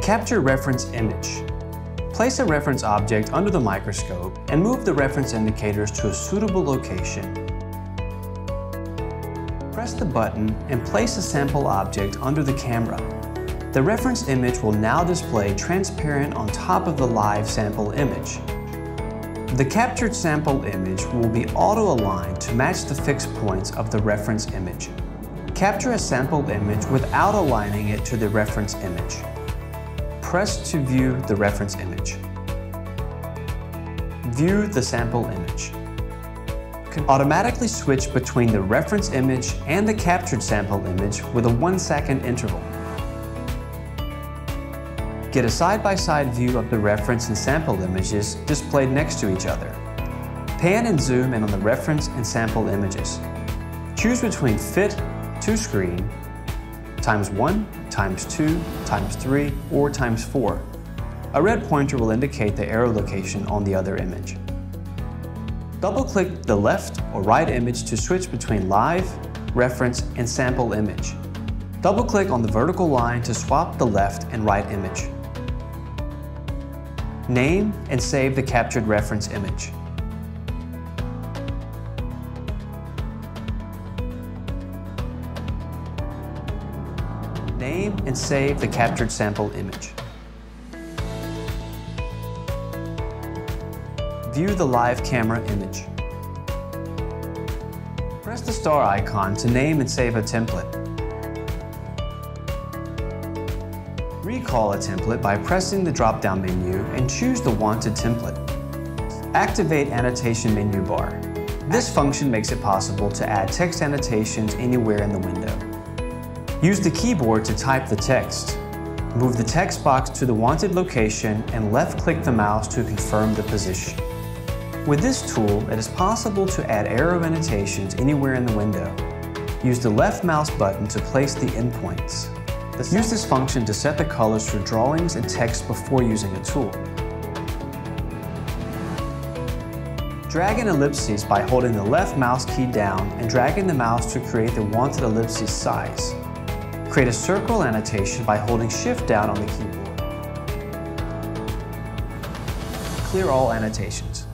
Capture reference image. Place a reference object under the microscope and move the reference indicators to a suitable location. Press the button and place a sample object under the camera. The reference image will now display transparent on top of the live sample image. The captured sample image will be auto-aligned to match the fixed points of the reference image. Capture a sample image without aligning it to the reference image. Press to view the reference image. View the sample image. Automatically switch between the reference image and the captured sample image with a 1-second interval. Get a side-by-side view of the reference and sample images displayed next to each other. Pan and zoom in on the reference and sample images. Choose between Fit to Screen, ×1, ×2, ×3, or ×4. A red pointer will indicate the arrow location on the other image. Double-click the left or right image to switch between live, reference, and sample image. Double-click on the vertical line to swap the left and right image. Name and save the captured reference image. Name and save the captured sample image. View the live camera image. Press the star icon to name and save a template. Recall a template by pressing the drop-down menu and choose the wanted template. Activate Annotation menu bar. This function makes it possible to add text annotations anywhere in the window. Use the keyboard to type the text. Move the text box to the wanted location and left-click the mouse to confirm the position. With this tool, it is possible to add arrow annotations anywhere in the window. Use the left mouse button to place the endpoints. Use this function to set the colors for drawings and text before using a tool. Drag an ellipsis by holding the left mouse key down and dragging the mouse to create the wanted ellipsis size. Create a circle annotation by holding Shift down on the keyboard. Clear all annotations.